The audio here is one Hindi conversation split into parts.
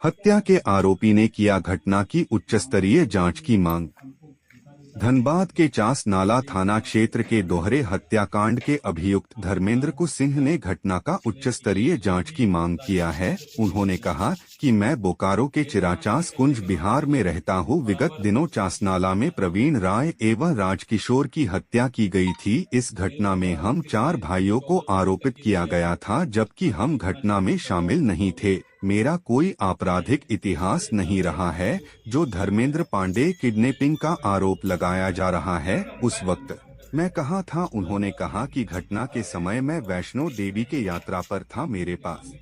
हत्या के आरोपी ने किया घटना की उच्चस्तरीय जांच की मांग। धनबाद के चास नाला थाना क्षेत्र के दोहरे हत्याकांड के अभियुक्त धर्मेंद्र कुसिंह ने घटना का उच्चस्तरीय जांच की मांग किया है। उन्होंने कहा कि मैं बोकारो के चिराचास कुंज बिहार में रहता हूँ। विगत दिनों चासनाला में प्रवीण राय एवं राजकिशोर की हत्या की गई थी। इस घटना में हम 4 भाइयों को आरोपित किया गया था, जबकि हम घटना में शामिल नहीं थे। मेरा कोई आपराधिक इतिहास नहीं रहा है। जो धर्मेंद्र पांडे किडनैपिंग का आरोप लगाया जा रहा है, उस वक्त मैं कहाँ था? उन्होंने कहा कि घटना के समय मैं वैष्णो देवी के यात्रा पर था। मेरे पास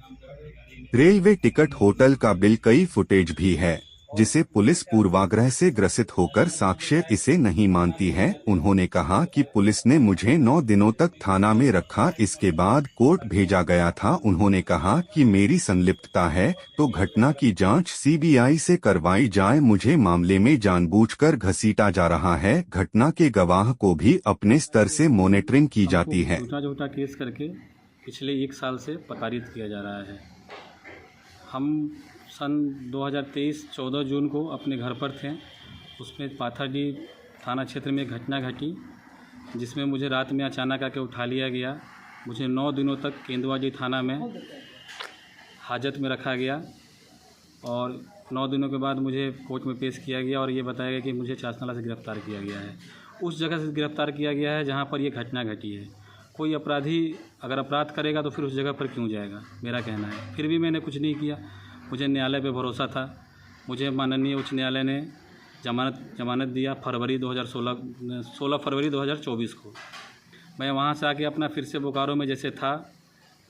रेलवे टिकट, होटल का बिल, कई फुटेज भी है, जिसे पुलिस पूर्वाग्रह से ग्रसित होकर साक्ष्य इसे नहीं मानती है। उन्होंने कहा कि पुलिस ने मुझे 9 दिनों तक थाना में रखा, इसके बाद कोर्ट भेजा गया था। उन्होंने कहा कि मेरी संलिप्तता है तो घटना की जांच सीबीआई से करवाई जाए। मुझे मामले में जानबूझकर घसीटा जा रहा है। घटना के गवाह को भी अपने स्तर से मॉनिटरिंग की जाती है। झूठा केस करके पिछले 1 साल से प्रताड़ित किया जा रहा है। हम सन 2023 14 जून को अपने घर पर थे। उसमें पाथाडीह थाना क्षेत्र में घटना घटी, जिसमें मुझे रात में अचानक आके उठा लिया गया। मुझे 9 दिनों तक केंदुआजी थाना में हाजत में रखा गया और 9 दिनों के बाद मुझे कोर्ट में पेश किया गया और ये बताया गया कि मुझे चासनाला से गिरफ़्तार किया गया है। उस जगह से गिरफ़्तार किया गया है जहाँ पर ये घटना घटी है। कोई अपराधी अगर अपराध करेगा तो फिर उस जगह पर क्यों जाएगा, मेरा कहना है। फिर भी मैंने कुछ नहीं किया। मुझे न्यायालय पे भरोसा था। मुझे माननीय उच्च न्यायालय ने जमानत दिया 16 फरवरी 2024 को। मैं वहाँ से आके अपना फिर से बोकारो में जैसे था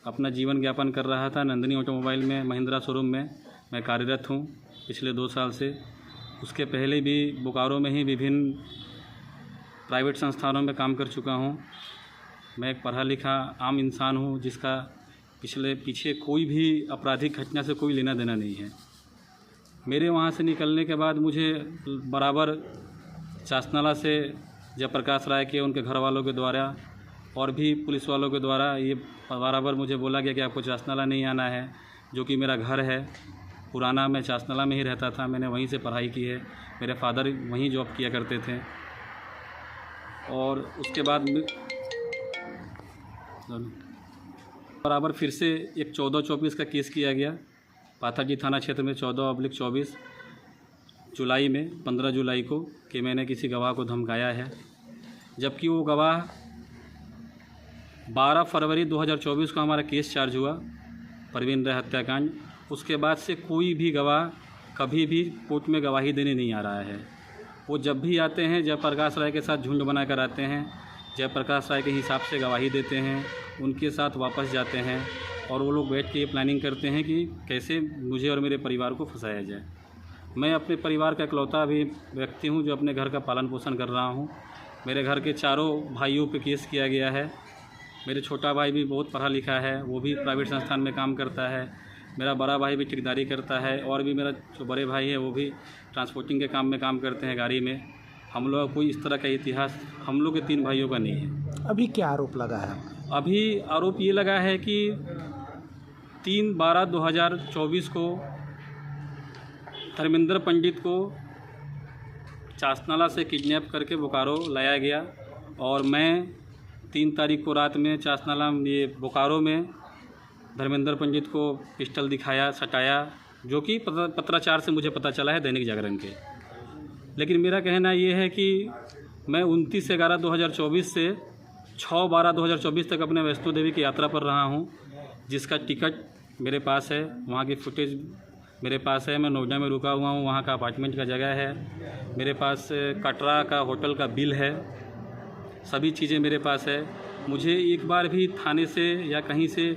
अपना जीवन यापन कर रहा था। नंदिनी ऑटोमोबाइल में, महिंद्रा शोरूम में मैं कार्यरत हूँ पिछले 2 साल से। उसके पहले भी बोकारो में ही विभिन्न प्राइवेट संस्थानों में काम कर चुका हूँ। मैं एक पढ़ा लिखा आम इंसान हूँ जिसका पीछे कोई भी आपराधिक घटना से कोई लेना देना नहीं है। मेरे वहाँ से निकलने के बाद मुझे बराबर चासनाला से जयप्रकाश राय के उनके घर वालों के द्वारा और भी पुलिस वालों के द्वारा ये बराबर मुझे बोला गया कि आपको चासनाला नहीं आना है, जो कि मेरा घर है पुराना। मैं चासनाला में ही रहता था, मैंने वहीं से पढ़ाई की है। मेरे फादर वहीं जॉब किया करते थे। और उसके बाद बराबर फिर से एक 14-24 का केस किया गया पाथाडीह थाना क्षेत्र में 14/24 जुलाई में 15 जुलाई को कि मैंने किसी गवाह को धमकाया है, जबकि वो गवाह 12 फरवरी 2024 को हमारा केस चार्ज हुआ प्रवीण राय हत्याकांड। उसके बाद से कोई भी गवाह कभी भी कोर्ट में गवाही देने नहीं आ रहा है। वो जब भी आते हैं जयप्रकाश राय के साथ झुंड बनाकर आते हैं, जयप्रकाश राय के हिसाब से गवाही देते हैं, उनके साथ वापस जाते हैं और वो लोग बैठ के ये प्लानिंग करते हैं कि कैसे मुझे और मेरे परिवार को फंसाया जाए। मैं अपने परिवार का इकलौता भी व्यक्ति हूँ जो अपने घर का पालन पोषण कर रहा हूँ। मेरे घर के चारों भाइयों पे केस किया गया है। मेरे छोटा भाई भी बहुत पढ़ा लिखा है, वो भी प्राइवेट संस्थान में काम करता है। मेरा बड़ा भाई भी ठेकेदारी करता है और भी मेरा जो बड़े भाई है वो भी ट्रांसपोर्टिंग के काम में काम करते हैं, गाड़ी में। हम लोग का कोई इस तरह का इतिहास हम लोग के 3 भाइयों का नहीं है। अभी क्या आरोप लगा है? अभी आरोप ये लगा है कि 3/12/2024 को धर्मेंद्र पंडित को चासनाला से किडनैप करके बोकारो लाया गया और मैं 3 तारीख को रात में चासनाला ये बोकारो में धर्मेंद्र पंडित को पिस्टल दिखाया, सटाया, जो कि पत्राचार से मुझे पता चला है दैनिक जागरण के। लेकिन मेरा कहना ये है कि मैं 29/11/2024 से 6/12/2024 तक अपने वैष्णो देवी की यात्रा पर रहा हूँ, जिसका टिकट मेरे पास है, वहाँ की फुटेज मेरे पास है। मैं नोएडा में रुका हुआ हूँ, वहाँ का अपार्टमेंट का जगह है मेरे पास, कटरा का होटल का बिल है, सभी चीज़ें मेरे पास है। मुझे एक बार भी थाने से या कहीं से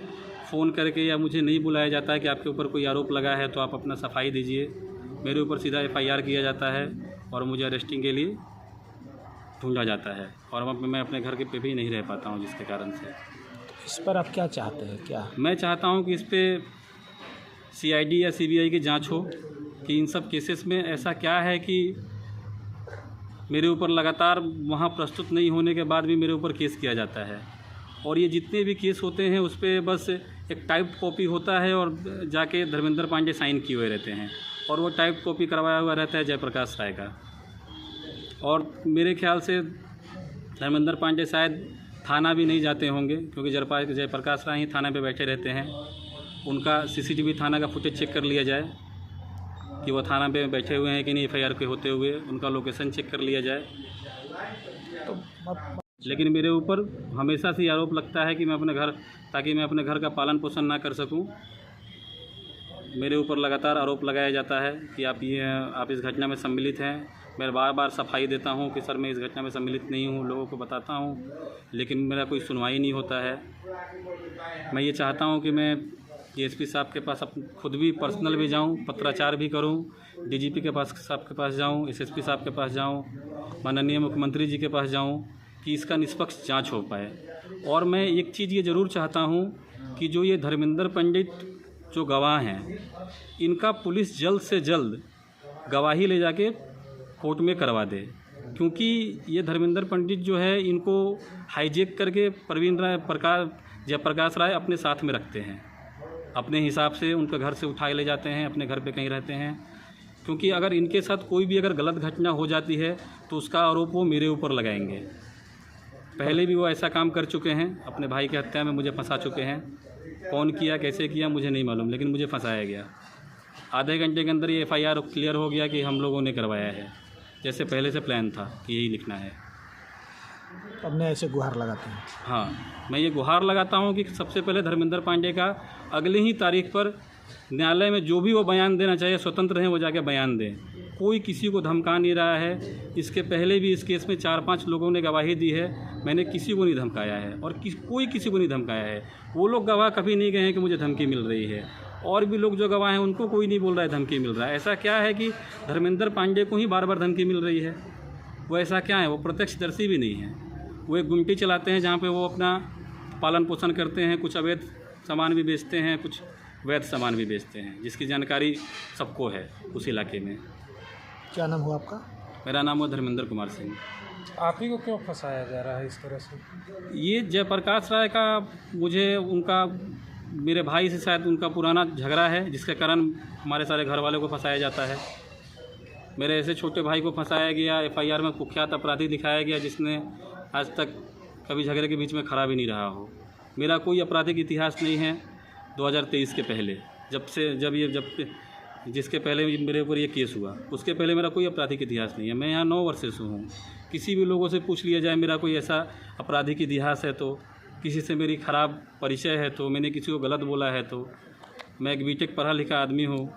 फ़ोन करके या मुझे नहीं बुलाया जाता है कि आपके ऊपर कोई आरोप लगा है तो आप अपना सफाई दीजिए। मेरे ऊपर सीधा FIR किया जाता है और मुझे अरेस्टिंग के लिए ढूंढा जाता है और मैं अपने घर के पे भी नहीं रह पाता हूं, जिसके कारण से। इस पर आप क्या चाहते हैं? क्या मैं चाहता हूं कि इस पे CID या CBI की जांच हो कि इन सब केसेस में ऐसा क्या है कि मेरे ऊपर लगातार वहां प्रस्तुत नहीं होने के बाद भी मेरे ऊपर केस किया जाता है। और ये जितने भी केस होते हैं उस पर बस एक टाइप कॉपी होता है और जाके धर्मेंद्र पांडे साइन किए हुए रहते हैं और वो टाइप कॉपी करवाया हुआ रहता है जयप्रकाश राय का। और मेरे ख्याल से धर्मेंद्र पांडे शायद थाना भी नहीं जाते होंगे, क्योंकि जयप्रकाश राय ही थाना पे बैठे रहते हैं। उनका सीसीटीवी थाना का फुटेज चेक कर लिया जाए कि वो थाना पे बैठे हुए हैं कि नहीं, एफआईआर के होते हुए उनका लोकेशन चेक कर लिया जाए। लेकिन मेरे ऊपर हमेशा से आरोप लगता है कि मैं अपने घर का पालन पोषण ना कर सकूं। मेरे ऊपर लगातार आरोप लगाया जाता है कि आप इस घटना में सम्मिलित हैं। मैं बार बार सफाई देता हूं कि सर मैं इस घटना में सम्मिलित नहीं हूं, लोगों को बताता हूं, लेकिन मेरा कोई सुनवाई नहीं होता है। मैं ये चाहता हूं कि मैं एसपी साहब के पास खुद भी पर्सनल भी जाऊं, पत्राचार भी करूं, डीजीपी के पास जाऊं, एसएसपी साहब के पास जाऊं, माननीय मुख्यमंत्री जी के पास जाऊं कि इसका निष्पक्ष जांच हो पाए। और मैं एक चीज़ ये ज़रूर चाहता हूं कि जो ये धर्मेंद्र पंडित जो गवाह हैं, इनका पुलिस जल्द से जल्द गवाही ले जाके कोर्ट में करवा दे, क्योंकि ये धर्मेंद्र पंडित जो है इनको हाईजैक करके जयप्रकाश राय अपने साथ में रखते हैं, अपने हिसाब से उनके घर से उठा ले जाते हैं, अपने घर पे कहीं रहते हैं। क्योंकि अगर इनके साथ कोई भी अगर गलत घटना हो जाती है तो उसका आरोप वो मेरे ऊपर लगाएंगे। पहले भी वो ऐसा काम कर चुके हैं, अपने भाई की हत्या में मुझे फंसा चुके हैं। कौन किया, कैसे किया मुझे नहीं मालूम, लेकिन मुझे फंसाया गया। आधे घंटे के अंदर ये एफआईआर क्लियर हो गया कि हम लोगों ने करवाया है, जैसे पहले से प्लान था कि यही लिखना है। अपने ऐसे गुहार लगाते हैं? हाँ, मैं ये गुहार लगाता हूँ कि सबसे पहले धर्मेंद्र पांडे का अगले ही तारीख पर न्यायालय में जो भी वो बयान देना चाहिए, स्वतंत्र हैं, वो जाके बयान दें। कोई किसी को धमका नहीं रहा है। इसके पहले भी इस केस में 4-5 लोगों ने गवाही दी है, मैंने किसी को नहीं धमकाया है और कोई किसी को नहीं धमकाया है। वो लोग गवाह कभी नहीं गए हैं कि मुझे धमकी मिल रही है, और भी लोग जो गवाह हैं उनको कोई नहीं बोल रहा है धमकी मिल रहा है। ऐसा क्या है कि धर्मेंद्र पांडे को ही बार बार धमकी मिल रही है? वो ऐसा क्या है? वो प्रत्यक्षदर्शी भी नहीं है। वो एक गुमटी चलाते हैं जहाँ पे वो अपना पालन पोषण करते हैं, कुछ अवैध सामान भी बेचते हैं, कुछ वैध सामान भी बेचते हैं, जिसकी जानकारी सबको है उस इलाके में। क्या नाम हुआ आपका? मेरा नाम हुआ धर्मेंद्र कुमार सिंह। आप ही को क्यों फंसाया जा रहा है इस तरह से? ये जयप्रकाश राय का मेरे भाई से शायद उनका पुराना झगड़ा है, जिसके कारण हमारे सारे घर वालों को फंसाया जाता है। मेरे ऐसे छोटे भाई को फंसाया गया, एफआईआर में कुख्यात अपराधी दिखाया गया, जिसने आज तक कभी झगड़े के बीच में खड़ा भी नहीं रहा हो। मेरा कोई आपराधिक इतिहास नहीं है 2023 के पहले, जिसके पहले मेरे ऊपर ये केस हुआ, उसके पहले मेरा कोई आपराधिक इतिहास नहीं है। मैं यहाँ 9 वर्ष से हूँ। किसी भी लोगों से पूछ लिया जाए मेरा कोई ऐसा आपराधिक इतिहास है तो, किसी से मेरी ख़राब परिचय है तो, मैंने किसी को गलत बोला है तो, मैं एक बीटेक पढ़ा लिखा आदमी हूँ।